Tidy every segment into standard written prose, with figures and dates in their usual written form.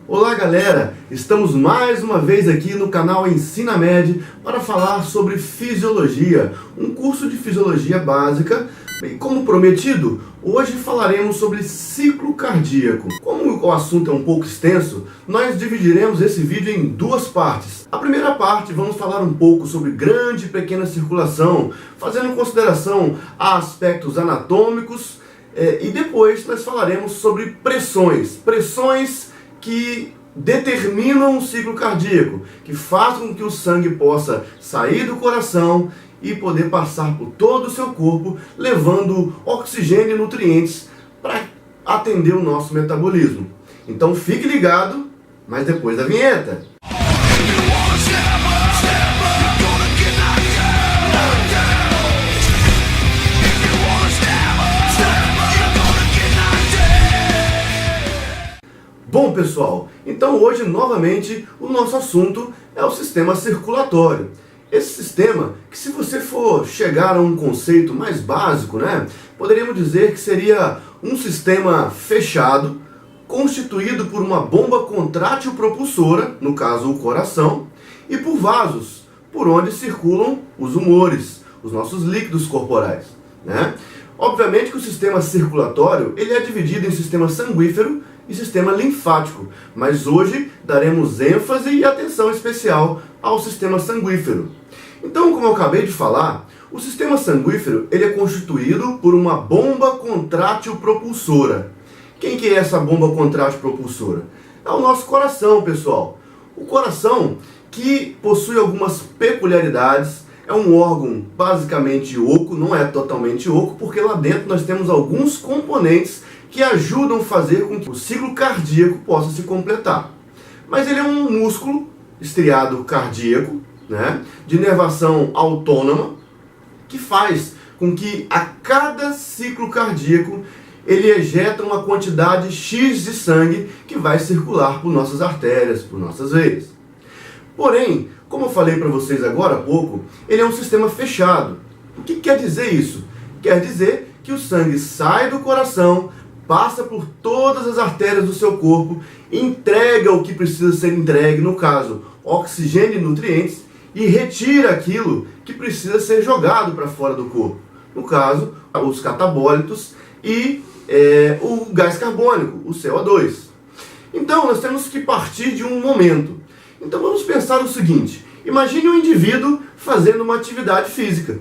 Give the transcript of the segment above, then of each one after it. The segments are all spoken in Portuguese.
Olá galera, estamos mais uma vez aqui no canal Ensinamed para falar sobre fisiologia, um curso de fisiologia básica. E como prometido, hoje falaremos sobre ciclo cardíaco. Como o assunto é um pouco extenso, nós dividiremos esse vídeo em duas partes. A primeira parte vamos falar um pouco sobre grande e pequena circulação, fazendo consideração a aspectos anatômicos, e depois nós falaremos sobre pressões que determinam o ciclo cardíaco, que fazem com que o sangue possa sair do coração e poder passar por todo o seu corpo, levando oxigênio e nutrientes para atender o nosso metabolismo. Então fique ligado, mas depois da vinheta. Bom pessoal, então hoje novamente o nosso assunto é o sistema circulatório. Esse sistema, que se você for chegar a um conceito mais básico, poderíamos dizer que seria um sistema fechado, constituído por uma bomba contrátil propulsora, no caso o coração, e por vasos, por onde circulam os humores, os nossos líquidos corporais. Obviamente que o sistema circulatório ele é dividido em sistema sanguífero e sistema linfático, mas hoje daremos ênfase e atenção especial ao sistema sanguífero. Então, como eu acabei de falar, o sistema sanguífero ele é constituído por uma bomba contrátil propulsora. Quem que é essa bomba contrátil propulsora? É o nosso coração, pessoal. O coração, que possui algumas peculiaridades, é um órgão basicamente oco, não é totalmente oco, porque lá dentro nós temos alguns componentes que ajudam a fazer com que o ciclo cardíaco possa se completar. Mas ele é um músculo estriado cardíaco, de inervação autônoma, que faz com que a cada ciclo cardíaco ele ejeta uma quantidade X de sangue que vai circular por nossas artérias, por nossas veias. Porém, como eu falei para vocês agora há pouco, ele é um sistema fechado. O que quer dizer isso? Quer dizer que o sangue sai do coração, passa por todas as artérias do seu corpo, entrega o que precisa ser entregue, no caso, oxigênio e nutrientes, e retira aquilo que precisa ser jogado para fora do corpo. No caso, os catabólitos e o gás carbônico, o CO2. Então, nós temos que partir de um momento. Então, vamos pensar o seguinte. Imagine um indivíduo fazendo uma atividade física.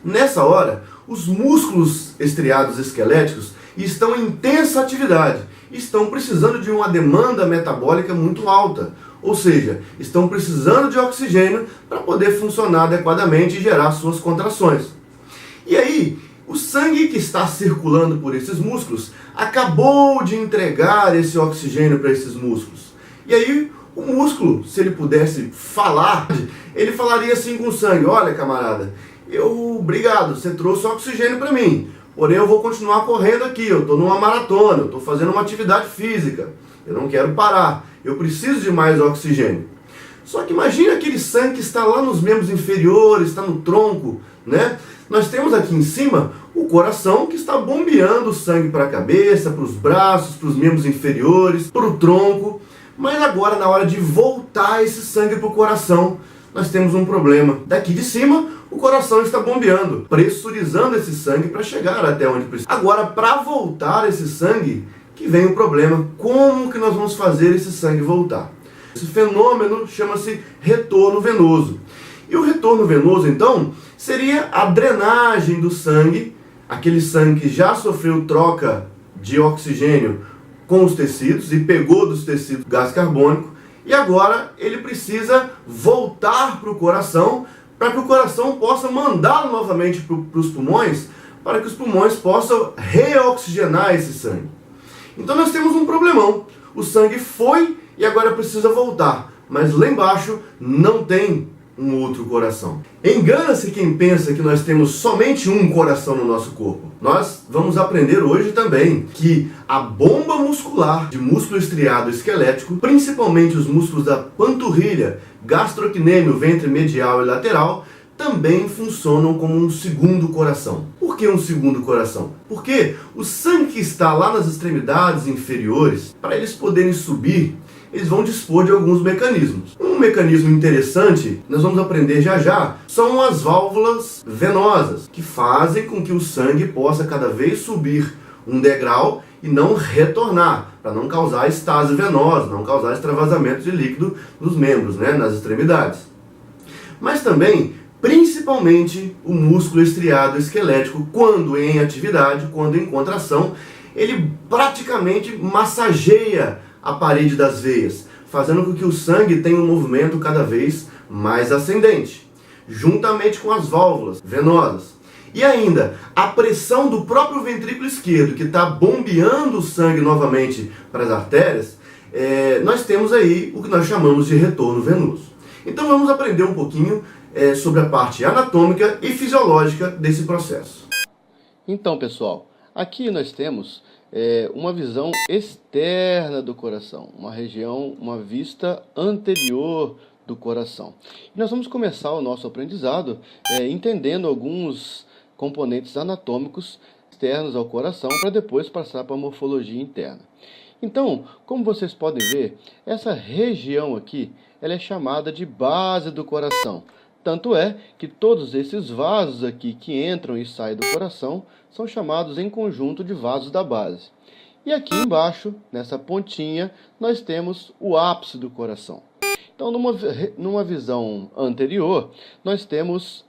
Nessa hora, os músculos estriados esqueléticos estão em intensa atividade, estão precisando de uma demanda metabólica muito alta, ou seja, estão precisando de oxigênio para poder funcionar adequadamente e gerar suas contrações. E aí, o sangue que está circulando por esses músculos acabou de entregar esse oxigênio para esses músculos. E aí, o músculo, se ele pudesse falar, ele falaria assim com o sangue: olha camarada, obrigado, você trouxe oxigênio para mim. Porém, eu vou continuar correndo aqui, eu estou numa maratona, eu estou fazendo uma atividade física, eu não quero parar, eu preciso de mais oxigênio. Só que imagine aquele sangue que está lá nos membros inferiores, está no tronco, Nós temos aqui em cima o coração que está bombeando o sangue para a cabeça, para os braços, para os membros inferiores, para o tronco. Mas agora, na hora de voltar esse sangue para o coração, nós temos um problema. Daqui de cima, o coração está bombeando, pressurizando esse sangue para chegar até onde precisa. Agora, para voltar esse sangue, que vem o problema. Como que nós vamos fazer esse sangue voltar? Esse fenômeno chama-se retorno venoso. E o retorno venoso, então, seria a drenagem do sangue, aquele sangue que já sofreu troca de oxigênio com os tecidos e pegou dos tecidos gás carbônico, e agora ele precisa voltar para o coração, para que o coração possa mandar novamente para os pulmões, para que os pulmões possam reoxigenar esse sangue. Então nós temos um problemão. O sangue foi e agora precisa voltar, mas lá embaixo não tem um outro coração. Engana-se quem pensa que nós temos somente um coração no nosso corpo. Nós vamos aprender hoje também que a bomba muscular de músculo estriado esquelético, principalmente os músculos da panturrilha, gastrocnêmio, ventre medial e lateral, também funcionam como um segundo coração. Por que um segundo coração? Porque o sangue que está lá nas extremidades inferiores, para eles poderem subir, eles vão dispor de alguns mecanismos. Um mecanismo interessante, nós vamos aprender já já, são as válvulas venosas, que fazem com que o sangue possa cada vez subir um degrau e não retornar, para não causar estase venosa, não causar extravasamento de líquido nos membros, nas extremidades. Mas também, principalmente, o músculo estriado esquelético, quando em atividade, quando em contração, ele praticamente massageia a parede das veias, fazendo com que o sangue tenha um movimento cada vez mais ascendente, juntamente com as válvulas venosas. E ainda, a pressão do próprio ventrículo esquerdo, que está bombeando o sangue novamente para as artérias, nós temos aí o que nós chamamos de retorno venoso. Então vamos aprender um pouquinho sobre a parte anatômica e fisiológica desse processo. Então, pessoal, aqui nós temos uma visão externa do coração, uma vista anterior do coração. E nós vamos começar o nosso aprendizado entendendo alguns componentes anatômicos externos ao coração, para depois passar para a morfologia interna. Então, como vocês podem ver, essa região aqui, ela é chamada de base do coração. Tanto é que todos esses vasos aqui que entram e saem do coração são chamados em conjunto de vasos da base. E aqui embaixo, nessa pontinha, nós temos o ápice do coração. Então, numa visão anterior, nós temos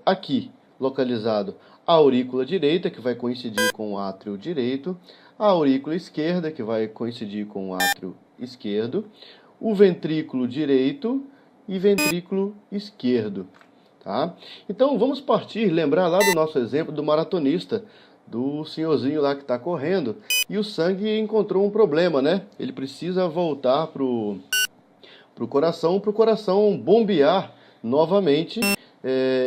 aqui localizado a aurícula direita, que vai coincidir com o átrio direito, a aurícula esquerda, que vai coincidir com o átrio esquerdo, o ventrículo direito e ventrículo esquerdo. Tá? Então vamos lembrar lá do nosso exemplo do maratonista, do senhorzinho lá que está correndo, e o sangue encontrou um problema, Ele precisa voltar para o coração bombear novamente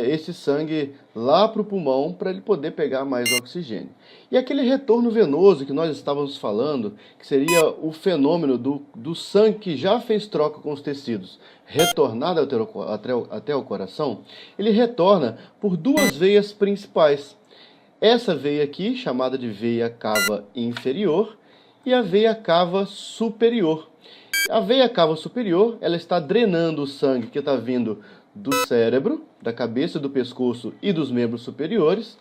esse sangue lá para o pulmão, para ele poder pegar mais oxigênio. E aquele retorno venoso que nós estávamos falando, que seria o fenômeno do sangue que já fez troca com os tecidos, retornado até o coração, ele retorna por duas veias principais. Essa veia aqui, chamada de veia cava inferior, e a veia cava superior. A veia cava superior, ela está drenando o sangue que está vindo do cérebro, da cabeça, do pescoço e dos membros superiores.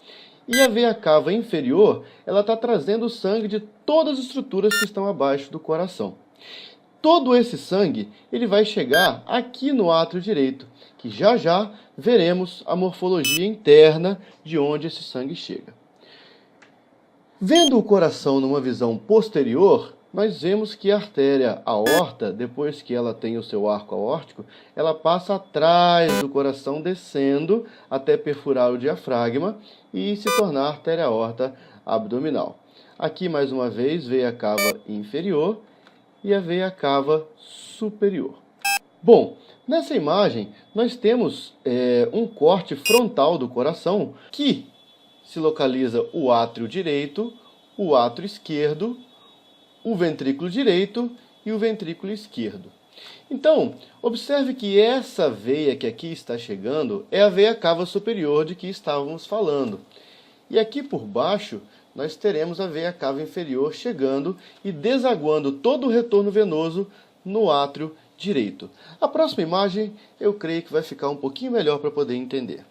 E a veia cava inferior, ela está trazendo o sangue de todas as estruturas que estão abaixo do coração. Todo esse sangue, ele vai chegar aqui no átrio direito, que já já veremos a morfologia interna de onde esse sangue chega. Vendo o coração numa visão posterior, nós vemos que a artéria aorta, depois que ela tem o seu arco aórtico, ela passa atrás do coração, descendo até perfurar o diafragma e se tornar a artéria aorta abdominal. Aqui, mais uma vez, veia cava inferior e a veia cava superior. Bom, nessa imagem, nós temos um corte frontal do coração que se localiza o átrio direito, o átrio esquerdo, o ventrículo direito e o ventrículo esquerdo. Então, observe que essa veia que aqui está chegando é a veia cava superior de que estávamos falando. E aqui por baixo, nós teremos a veia cava inferior chegando e desaguando todo o retorno venoso no átrio direito. A próxima imagem, eu creio que vai ficar um pouquinho melhor para poder entender.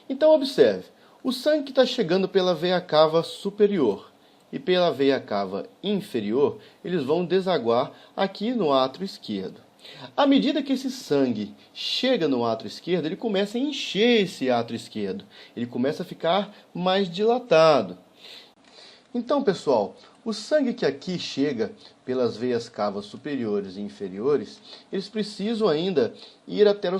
Então, observe, o sangue que está chegando pela veia cava superior e pela veia cava inferior, eles vão desaguar aqui no átrio esquerdo. À medida que esse sangue chega no átrio esquerdo, ele começa a encher esse átrio esquerdo. Ele começa a ficar mais dilatado. Então, pessoal, o sangue que aqui chega pelas veias cavas superiores e inferiores, eles precisam ainda ir até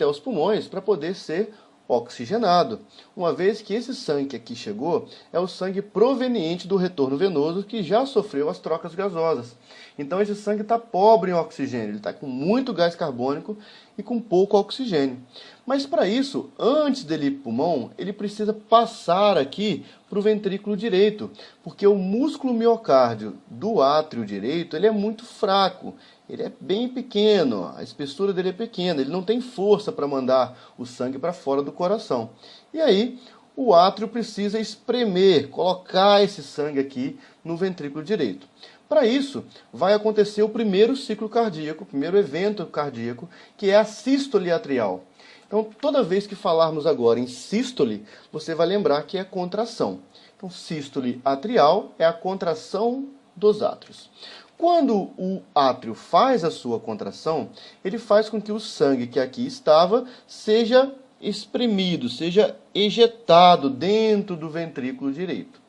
os pulmões para poder ser oxigenado, uma vez que esse sangue que aqui chegou é o sangue proveniente do retorno venoso que já sofreu as trocas gasosas. Então esse sangue está pobre em oxigênio, ele está com muito gás carbônico e com pouco oxigênio. Mas para isso, antes dele ir para o pulmão, ele precisa passar aqui para o ventrículo direito, porque o músculo miocárdio do átrio direito ele é muito fraco. Ele é bem pequeno, a espessura dele é pequena, ele não tem força para mandar o sangue para fora do coração. E aí, o átrio precisa espremer, colocar esse sangue aqui no ventrículo direito. Para isso, vai acontecer o primeiro ciclo cardíaco, o primeiro evento cardíaco, que é a sístole atrial. Então, toda vez que falarmos agora em sístole, você vai lembrar que é contração. Então, sístole atrial é a contração dos átrios. Quando o átrio faz a sua contração, ele faz com que o sangue que aqui estava seja espremido, seja ejetado dentro do ventrículo direito.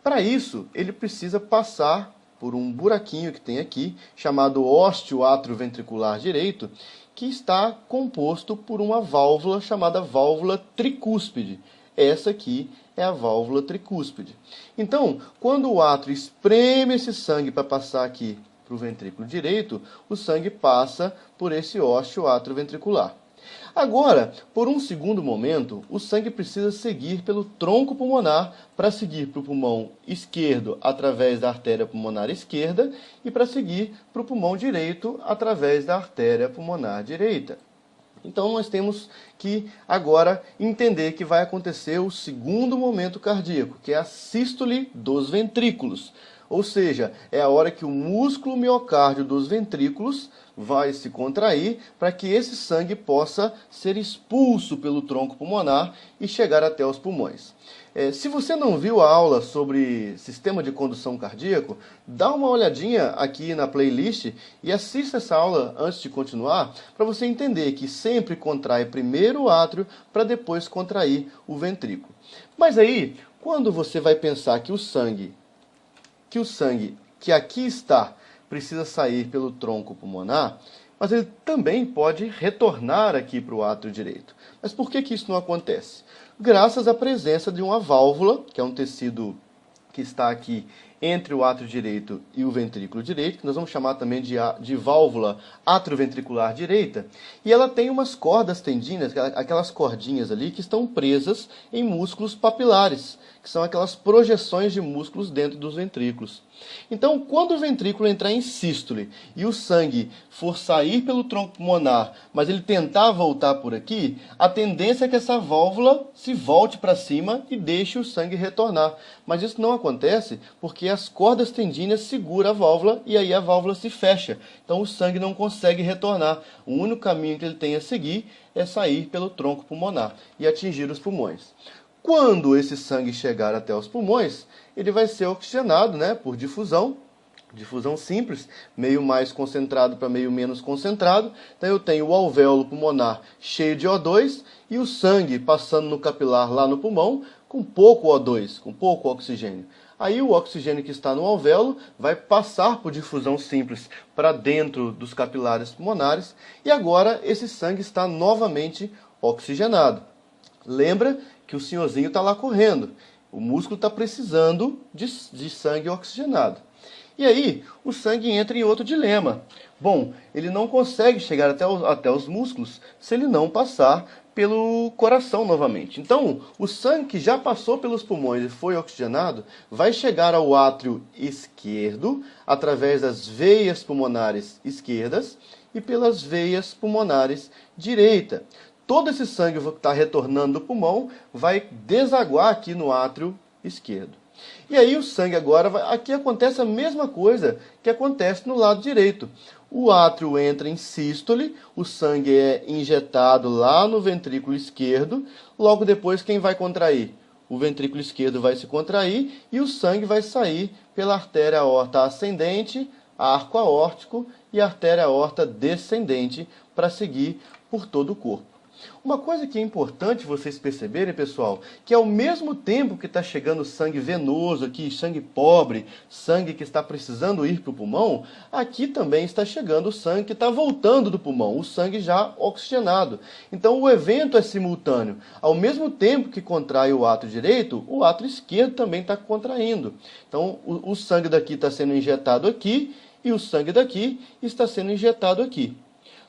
Para isso, ele precisa passar por um buraquinho que tem aqui, chamado ósteo atrioventricular direito, que está composto por uma válvula chamada válvula tricúspide. Essa aqui é a válvula tricúspide. Então, quando o átrio espreme esse sangue para passar aqui para o ventrículo direito, o sangue passa por esse ósteo atrioventricular. Agora, por um segundo momento, o sangue precisa seguir pelo tronco pulmonar para seguir para o pulmão esquerdo através da artéria pulmonar esquerda e para seguir para o pulmão direito através da artéria pulmonar direita. Então nós temos que agora entender que vai acontecer o segundo momento cardíaco, que é a sístole dos ventrículos. Ou seja, é a hora que o músculo miocárdio dos ventrículos vai se contrair para que esse sangue possa ser expulso pelo tronco pulmonar e chegar até os pulmões. Se você não viu a aula sobre sistema de condução cardíaco, dá uma olhadinha aqui na playlist e assista essa aula antes de continuar, para você entender que sempre contrai primeiro o átrio para depois contrair o ventrículo. Mas aí, quando você vai pensar que o sangue que aqui está precisa sair pelo tronco pulmonar, mas ele também pode retornar aqui para o átrio direito. Mas por que isso não acontece? Graças à presença de uma válvula, que é um tecido que está aqui entre o átrio direito e o ventrículo direito, que nós vamos chamar também de válvula atrioventricular direita, e ela tem umas cordas tendinas, aquelas cordinhas ali que estão presas em músculos papilares, que são aquelas projeções de músculos dentro dos ventrículos. Então, quando o ventrículo entrar em sístole e o sangue for sair pelo tronco pulmonar, mas ele tentar voltar por aqui, a tendência é que essa válvula se volte para cima e deixe o sangue retornar. Mas isso não acontece porque as cordas tendíneas seguram a válvula e aí a válvula se fecha. Então o sangue não consegue retornar. O único caminho que ele tem a seguir é sair pelo tronco pulmonar e atingir os pulmões. Quando esse sangue chegar até os pulmões, ele vai ser oxigenado, por difusão simples, meio mais concentrado para meio menos concentrado. Então eu tenho o alvéolo pulmonar cheio de O2 e o sangue passando no capilar lá no pulmão com pouco O2, com pouco oxigênio. Aí o oxigênio que está no alvéolo vai passar por difusão simples para dentro dos capilares pulmonares e agora esse sangue está novamente oxigenado. Lembra que o senhorzinho está lá correndo. O músculo está precisando de sangue oxigenado. E aí, o sangue entra em outro dilema. Bom, ele não consegue chegar até os músculos se ele não passar pelo coração novamente. Então, o sangue que já passou pelos pulmões e foi oxigenado, vai chegar ao átrio esquerdo, através das veias pulmonares esquerdas e pelas veias pulmonares direita. Todo esse sangue que está retornando do pulmão vai desaguar aqui no átrio esquerdo. E aí o sangue agora, aqui acontece a mesma coisa que acontece no lado direito. O átrio entra em sístole, o sangue é injetado lá no ventrículo esquerdo, logo depois quem vai contrair? O ventrículo esquerdo vai se contrair e o sangue vai sair pela artéria aorta ascendente, arco aórtico e artéria aorta descendente para seguir por todo o corpo. Uma coisa que é importante vocês perceberem, pessoal, que ao mesmo tempo que está chegando sangue venoso aqui, sangue pobre, sangue que está precisando ir para o pulmão, aqui também está chegando o sangue que está voltando do pulmão, o sangue já oxigenado. Então o evento é simultâneo. Ao mesmo tempo que contrai o átrio direito, o átrio esquerdo também está contraindo. Então o sangue daqui está sendo injetado aqui e o sangue daqui está sendo injetado aqui.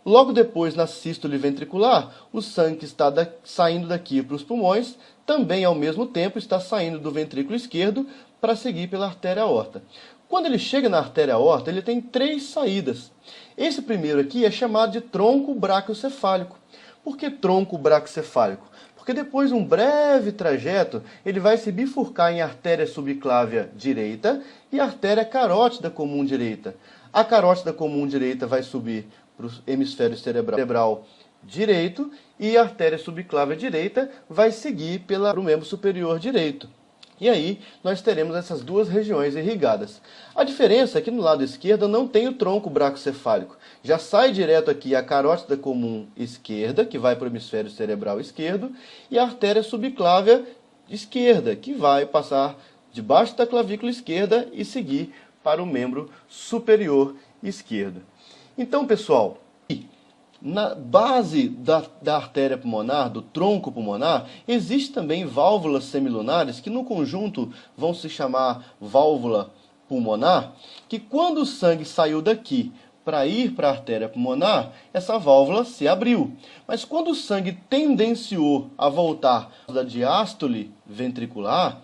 Logo depois, na sístole ventricular, o sangue que está saindo daqui para os pulmões, também ao mesmo tempo está saindo do ventrículo esquerdo para seguir pela artéria aorta. Quando ele chega na artéria aorta, ele tem 3 saídas. Esse primeiro aqui é chamado de tronco braquiocefálico. Por que tronco braquiocefálico? Porque depois de um breve trajeto, ele vai se bifurcar em artéria subclávia direita e artéria carótida comum direita. A carótida comum direita vai subir para o hemisfério cerebral direito e a artéria subclávia direita vai seguir para o membro superior direito. E aí nós teremos essas duas regiões irrigadas. A diferença é que no lado esquerdo não tem o tronco bracocefálico. Já sai direto aqui a carótida comum esquerda, que vai para o hemisfério cerebral esquerdo, e a artéria subclávia esquerda, que vai passar debaixo da clavícula esquerda e seguir para o membro superior esquerdo. Então, pessoal, na base da artéria pulmonar, do tronco pulmonar, existem também válvulas semilunares que no conjunto vão se chamar válvula pulmonar, que quando o sangue saiu daqui para ir para a artéria pulmonar, essa válvula se abriu. Mas quando o sangue tendenciou a voltar da diástole ventricular,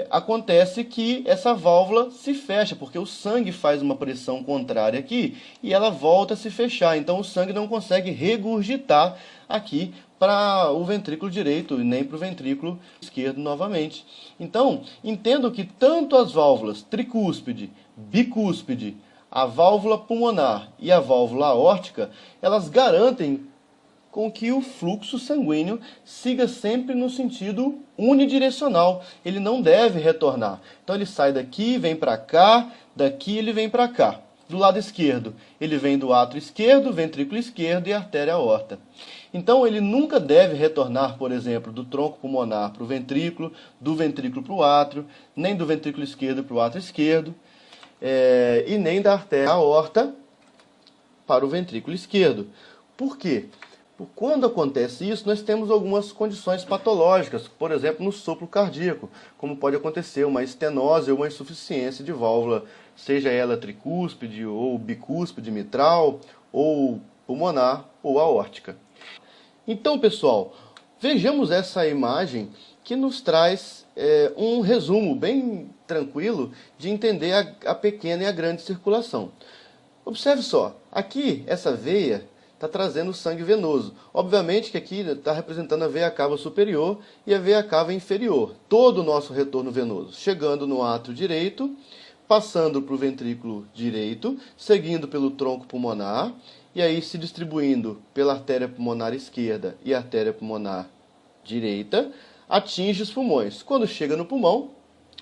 acontece que essa válvula se fecha, porque o sangue faz uma pressão contrária aqui e ela volta a se fechar. Então o sangue não consegue regurgitar aqui para o ventrículo direito e nem para o ventrículo esquerdo novamente. Então, entendo que tanto as válvulas tricúspide, bicúspide, a válvula pulmonar e a válvula aórtica, elas garantem com que o fluxo sanguíneo siga sempre no sentido unidirecional. Ele não deve retornar. Então ele sai daqui, vem para cá, daqui ele vem para cá. Do lado esquerdo, ele vem do átrio esquerdo, ventrículo esquerdo e artéria aorta. Então ele nunca deve retornar, por exemplo, do tronco pulmonar para o ventrículo, do ventrículo para o átrio, nem do ventrículo esquerdo para o átrio esquerdo, e nem da artéria aorta para o ventrículo esquerdo. Por quê? Quando acontece isso, nós temos algumas condições patológicas, por exemplo, no sopro cardíaco, como pode acontecer uma estenose ou uma insuficiência de válvula, seja ela tricúspide ou bicúspide mitral, ou pulmonar ou aórtica. Então, pessoal, vejamos essa imagem que nos traz um resumo bem tranquilo de entender a pequena e a grande circulação. Observe só, aqui essa veia está trazendo sangue venoso. Obviamente que aqui está representando a veia cava superior e a veia cava inferior. Todo o nosso retorno venoso, chegando no átrio direito, passando para o ventrículo direito, seguindo pelo tronco pulmonar, e aí se distribuindo pela artéria pulmonar esquerda e artéria pulmonar direita, atinge os pulmões. Quando chega no pulmão,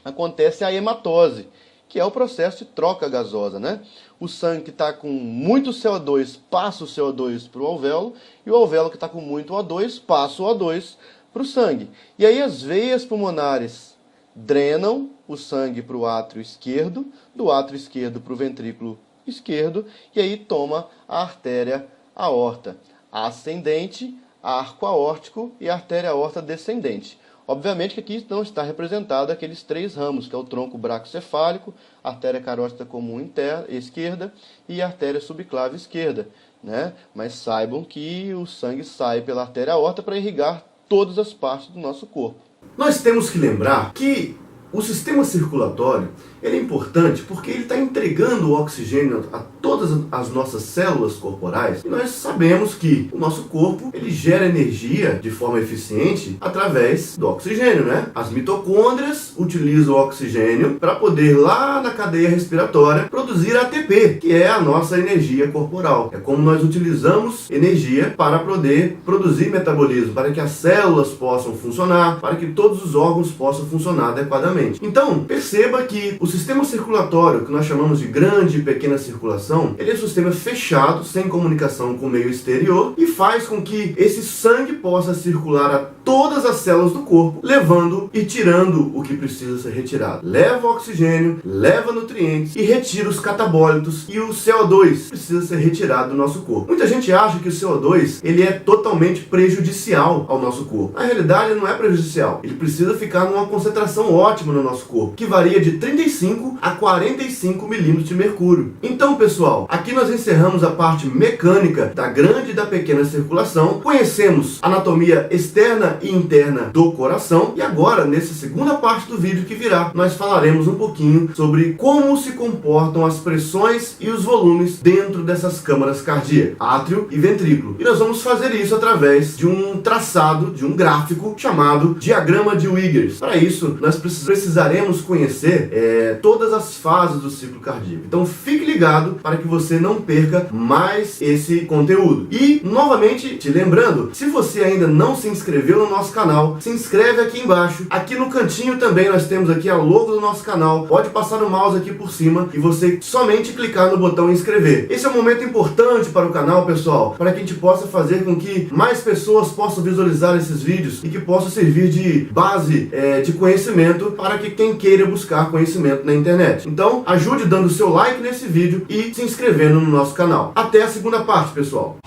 acontece a hematose, que é o processo de troca gasosa, né? O sangue que está com muito CO2 passa o CO2 para o alvéolo, e o alvéolo que está com muito O2 passa o O2 para o sangue. E aí as veias pulmonares drenam o sangue para o átrio esquerdo, do átrio esquerdo para o ventrículo esquerdo, e aí toma a artéria aorta ascendente, arco aórtico e a artéria aorta descendente. Obviamente que aqui não está representado aqueles três ramos, que é o tronco bracocefálico, a artéria carótida comum esquerda e a artéria subclávia esquerda, né? Mas saibam que o sangue sai pela artéria aorta para irrigar todas as partes do nosso corpo. Nós temos que lembrar que o sistema circulatório ele é importante porque ele está entregando o oxigênio a todas as nossas células corporais. E nós sabemos que o nosso corpo ele gera energia de forma eficiente através do oxigênio, né? As mitocôndrias utilizam o oxigênio para poder lá na cadeia respiratória produzir ATP, que é a nossa energia corporal. É como nós utilizamos energia para poder produzir metabolismo, para que as células possam funcionar, para que todos os órgãos possam funcionar adequadamente. Então, perceba que o sistema circulatório, que nós chamamos de grande e pequena circulação, ele é um sistema fechado, sem comunicação com o meio exterior, e faz com que esse sangue possa circular a todas as células do corpo, levando e tirando o que precisa ser retirado. Leva oxigênio, leva nutrientes e retira os catabólitos, e o CO2 precisa ser retirado do nosso corpo. Muita gente acha que o CO2 ele é totalmente prejudicial ao nosso corpo. Na realidade, ele não é prejudicial. Ele precisa ficar numa concentração ótima no nosso corpo, que varia de 35 a 45 milímetros de mercúrio. Então, pessoal, aqui nós encerramos a parte mecânica da grande e da pequena circulação. Conhecemos anatomia externa externa e interna do coração. E agora, nessa segunda parte do vídeo que virá, nós falaremos um pouquinho sobre como se comportam as pressões e os volumes dentro dessas câmaras cardíacas, átrio e ventrículo. E nós vamos fazer isso através de um traçado, de um gráfico chamado diagrama de Wiggers. Para isso, nós precisaremos conhecer todas as fases do ciclo cardíaco. Então fique ligado para que você não perca mais esse conteúdo. E, novamente, te lembrando, se você ainda não se inscreveu no nosso canal, se inscreve aqui embaixo. Aqui no cantinho também nós temos aqui a logo do nosso canal. Pode passar o mouse aqui por cima e você somente clicar no botão inscrever. Esse é um momento importante para o canal, pessoal, para que a gente possa fazer com que mais pessoas possam visualizar esses vídeos e que possam servir de base de conhecimento para que quem queira buscar conhecimento na internet. Então, ajude dando seu like nesse vídeo e se inscrevendo no nosso canal. Até a segunda parte, pessoal!